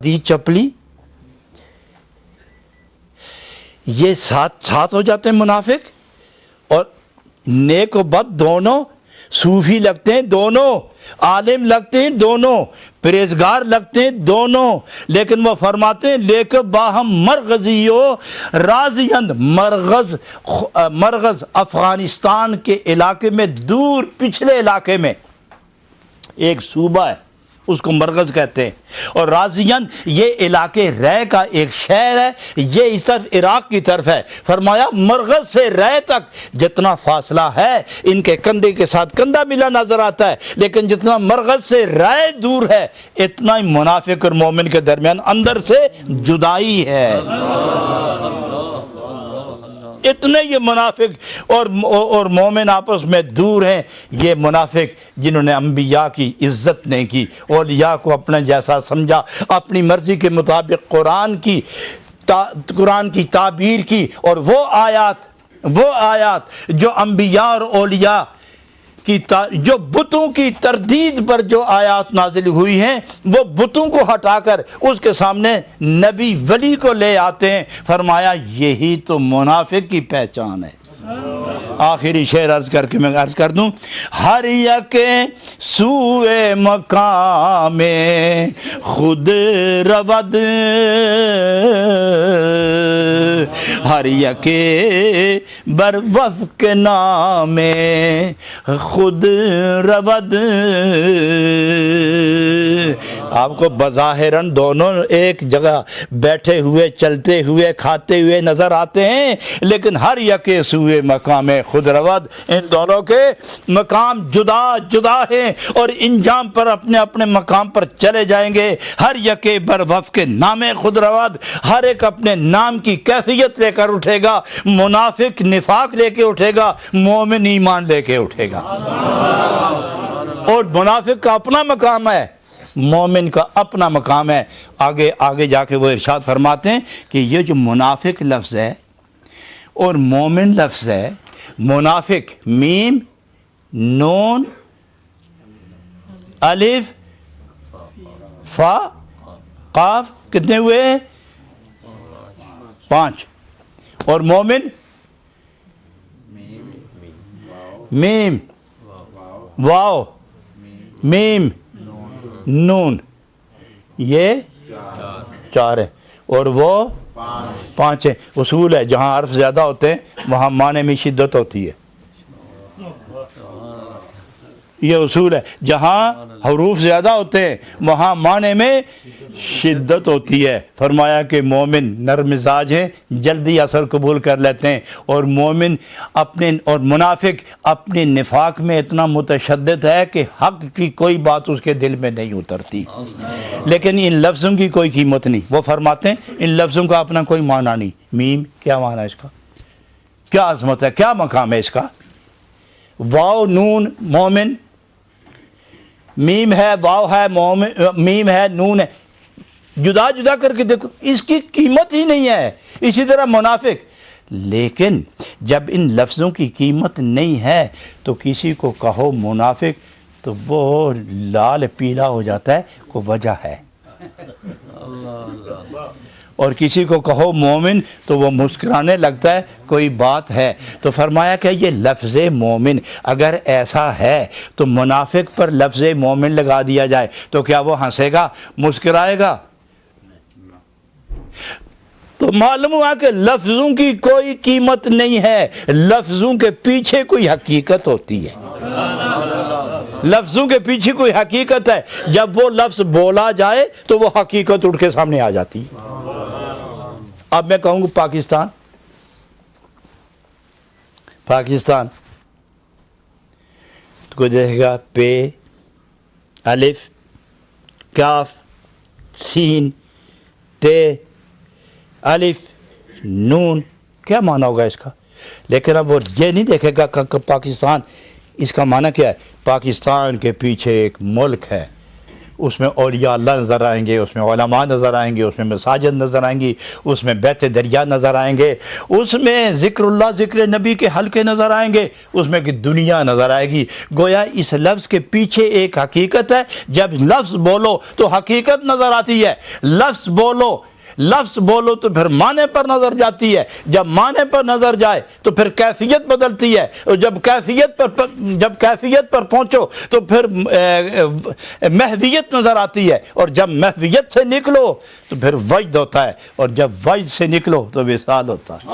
دی چپلی، یہ ساتھ ہو جاتے ہیں منافق، اور نیک و بد دونوں، صوفی لگتے ہیں دونوں، عالم لگتے ہیں دونوں، پرہیزگار لگتے ہیں دونوں، لیکن وہ فرماتے ہیں لیکن باہم مرغزیو رازیند، مرغز افغانستان کے علاقے میں دور پچھلے علاقے میں ایک صوبہ ہے، اس کو مرغز کہتے ہیں، اور رازین یہ علاقے رے کا ایک شہر ہے، یہ اس طرف عراق کی طرف ہے۔ فرمایا مرغز سے رے تک جتنا فاصلہ ہے ان کے کندھے کے ساتھ کندھا ملا نظر آتا ہے، لیکن جتنا مرغز سے رے دور ہے اتنا ہی منافق اور مومن کے درمیان اندر سے جدائی ہے۔ اتنے یہ منافق اور مومن آپس میں دور ہیں، یہ منافق جنہوں نے انبیاء کی عزت نہیں کی، اولیاء کو اپنا جیسا سمجھا، اپنی مرضی کے مطابق قرآن کی تعبیر کی، اور وہ آیات جو انبیاء اور اولیاء کی جو بتوں کی تردید پر جو آیات نازل ہوئی ہیں، وہ بتوں کو ہٹا کر اس کے سامنے نبی ولی کو لے آتے ہیں۔ فرمایا یہی تو منافق کی پہچان ہے۔ آخری شعر عرض کر کے میں عرض کر دوں، ہر یک سوئے مقام خود رود، ہر یک بر وفق نام خود رود۔ آپ کو بظاہراً دونوں ایک جگہ بیٹھے ہوئے، چلتے ہوئے، کھاتے ہوئے نظر آتے ہیں، لیکن ہر یک سوئے مقام خود رود، ان دونوں کے مقام جدا جدا ہیں اور انجام پر اپنے اپنے مقام پر چلے جائیں گے۔ ہر یک بر وفق نام خود رود، ہر ایک اپنے نام کی کیفیت لے کر اٹھے گا۔ منافق نفاق لے کے اٹھے گا، مومن ایمان لے کے اٹھے گا، اور منافق کا اپنا مقام ہے، مومن کا اپنا مقام ہے۔ آگے جا کے وہ ارشاد فرماتے ہیں کہ یہ جو منافق لفظ ہے اور مومن لفظ ہے، منافق میم نون الف فا قاف، کتنے ہوئے؟ 5، اور مومن میم واو میم نون، یہ 4 ہے، اور وہ 5 ہے۔ اصول ہے جہاں حرف زیادہ ہوتے ہیں وہاں معنی میں شدت ہوتی ہے، یہ اصول ہے، جہاں حروف زیادہ ہوتے ہیں وہاں معنی میں شدت ہوتی ہے۔ فرمایا کہ مومن نرم مزاج ہیں، جلدی اثر قبول کر لیتے ہیں، اور مومن اور منافق اپنے نفاق میں اتنا متشدد ہے کہ حق کی کوئی بات اس کے دل میں نہیں اترتی، لیکن ان لفظوں کی کوئی قیمت نہیں۔ وہ فرماتے ہیں ان لفظوں کا اپنا کوئی معنی نہیں۔ میم کیا معنی ہے اس کا؟ کیا عظمت ہے، کیا مقام ہے اس کا؟ واو نون مومن، میم ہے واو ہے مومن، میم ہے نون ہے، جدا جدا کر کے دیکھو، اس کی قیمت ہی نہیں ہے۔ اسی طرح منافق، لیکن جب ان لفظوں کی قیمت نہیں ہے تو کسی کو کہو منافق تو وہ لال پیلا ہو جاتا ہے، کوئی وجہ ہے، اور کسی کو کہو مومن تو وہ مسکرانے لگتا ہے، کوئی بات ہے۔ تو فرمایا کہ یہ لفظ مومن اگر ایسا ہے تو منافق پر لفظ مومن لگا دیا جائے تو کیا وہ ہنسے گا، مسکرائے گا؟ تو معلوم ہوا کہ لفظوں کی کوئی قیمت نہیں ہے، لفظوں کے پیچھے کوئی حقیقت ہوتی ہے، لفظوں کے پیچھے کوئی حقیقت ہے۔ جب وہ لفظ بولا جائے تو وہ حقیقت اٹھ کے سامنے آ جاتی ہے۔ اب میں کہوں گا پاکستان تو کوئی دیکھے گا پے الف کاف سین تے الف نون، کیا معنی ہوگا اس کا؟ لیکن اب وہ یہ نہیں دیکھے گا کہ پاکستان اس کا معنی کیا ہے۔ پاکستان کے پیچھے ایک ملک ہے، اس میں اولیاء اللہ نظر آئیں گے، اس میں علماء نظر آئیں گے، اس میں مساجد نظر آئیں گی، اس میں بیت دریا نظر آئیں گے، اس میں ذکر اللہ ذکر نبی کے حلقے نظر آئیں گے، اس میں کہ دنیا نظر آئے گی۔ گویا اس لفظ کے پیچھے ایک حقیقت ہے، جب لفظ بولو تو حقیقت نظر آتی ہے، لفظ بولو تو پھر معنی پر نظر جاتی ہے، جب معنی پر نظر جائے تو پھر کیفیت بدلتی ہے، اور جب کیفیت پر پہنچو تو پھر محویت نظر آتی ہے، اور جب محویت سے نکلو تو پھر وجد ہوتا ہے، اور جب وجد سے نکلو تو وصال ہوتا ہے۔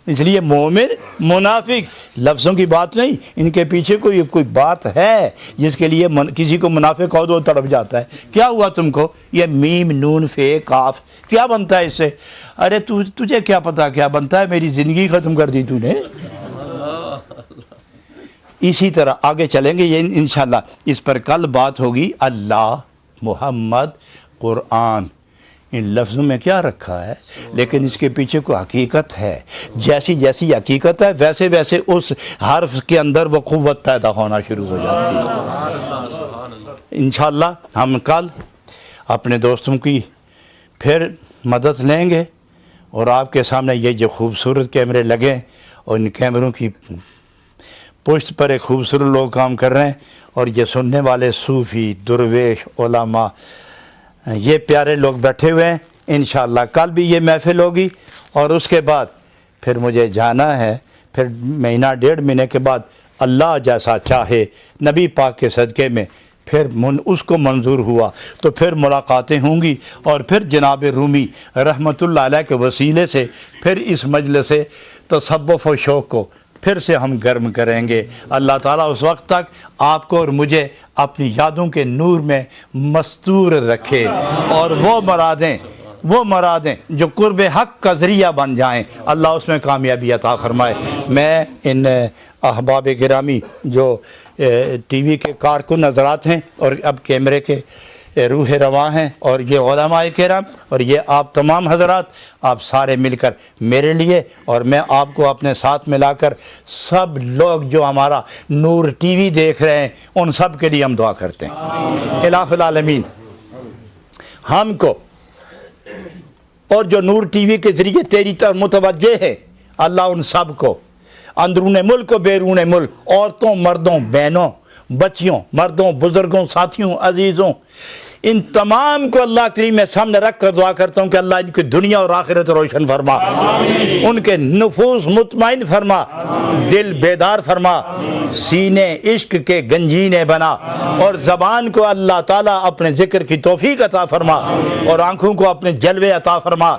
اس لیے مومن منافق لفظوں کی بات نہیں، ان کے پیچھے کوئی بات ہے جس کے لیے کسی کو منافق کہو تو تڑپ جاتا ہے۔ کیا ہوا تم کو؟ یہ میم نون فے کاف کیا بنتا ہے اس سے؟ ارے تجھے کیا پتا کیا بنتا ہے، میری زندگی ختم کر دی تو نے۔ اسی طرح آگے چلیں گے، یہ انشاءاللہ اس پر کل بات ہوگی۔ اللہ، محمد، قرآن، ان لفظوں میں کیا رکھا ہے، لیکن اس کے پیچھے کوئی حقیقت ہے۔ جیسی حقیقت ہے ویسے ویسے اس حرف کے اندر وہ قوت پیدا ہونا شروع ہو جاتی ہے۔ انشاءاللہ ہم کل اپنے دوستوں کی پھر مدد لیں گے، اور آپ کے سامنے یہ جو خوبصورت کیمرے لگے اور ان کیمروں کی پشت پر ایک خوبصورت لوگ کام کر رہے ہیں، اور یہ سننے والے صوفی، درویش، علماء، یہ پیارے لوگ بیٹھے ہوئے ہیں۔ انشاءاللہ کل بھی یہ محفل ہوگی، اور اس کے بعد پھر مجھے جانا ہے، پھر مہینہ ڈیڑھ مہینے کے بعد اللہ جیسا چاہے نبی پاک کے صدقے میں پھر اس کو منظور ہوا تو پھر ملاقاتیں ہوں گی، اور پھر جناب رومی رحمۃ اللہ علیہ کے وسیلے سے پھر اس مجلس تصوف و شوق کو پھر سے ہم گرم کریں گے۔ اللہ تعالیٰ اس وقت تک آپ کو اور مجھے اپنی یادوں کے نور میں مستور رکھے، اور وہ مرادیں جو قرب حق کا ذریعہ بن جائیں، اللہ اس میں کامیابی عطا فرمائے۔ میں ان احباب گرامی جو ٹی وی کے کارکن حضرات ہیں، اور اب کیمرے کے روح رواں ہیں، اور یہ علماء کرام، اور یہ آپ تمام حضرات، آپ سارے مل کر میرے لیے، اور میں آپ کو اپنے ساتھ ملا کر سب لوگ جو ہمارا نور ٹی وی دیکھ رہے ہیں ان سب کے لیے ہم دعا کرتے ہیں۔ الہ العالمین ہم کو اور جو نور ٹی وی کے ذریعے تیری طرف متوجہ ہے، اللہ ان سب کو اندرون ملک و بیرون ملک، عورتوں، مردوں، بہنوں، بچیوں، مردوں، بزرگوں، ساتھیوں، عزیزوں، ان تمام کو اللہ کریم میں سامنے رکھ کر دعا کرتا ہوں کہ اللہ ان کی دنیا اور آخرت روشن فرما، ان کے نفوس مطمئن فرما، دل بیدار فرما، سینے عشق کے گنجینے بنا، اور زبان کو اللہ تعالیٰ اپنے ذکر کی توفیق عطا فرما، اور آنکھوں کو اپنے جلوے عطا فرما،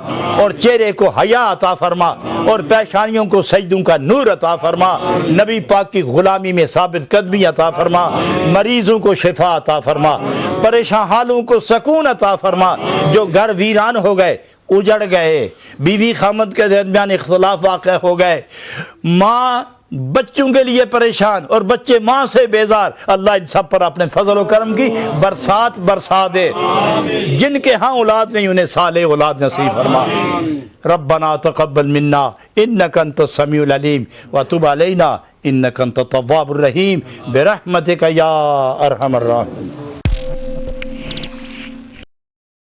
اور چہرے کو حیا عطا فرما، اور پیشانیوں کو سجدوں کا نور عطا فرما، نبی پاک کی غلامی میں ثابت قدمی عطا فرما، مریضوں کو شفا عطا فرما، پریشان حالوں کو سکون عطا فرما، جو گھر ویران ہو گئے، اجڑ گئے، بیوی خامد کے درمیان اختلاف واقع ہو گئے، ماں بچوں کے لیے پریشان اور بچے ماں سے بیزار، اللہ ان سب پر اپنے فضل و کرم کی برسات برسا دے، جن کے ہاں اولاد نہیں انہیں صالح اولاد نصیب فرما۔ ربنا تقبل منا انک انت السمیع العلیم وتب علینا انک انت التواب الرحیم برحمتک یا ارحم الراحمین۔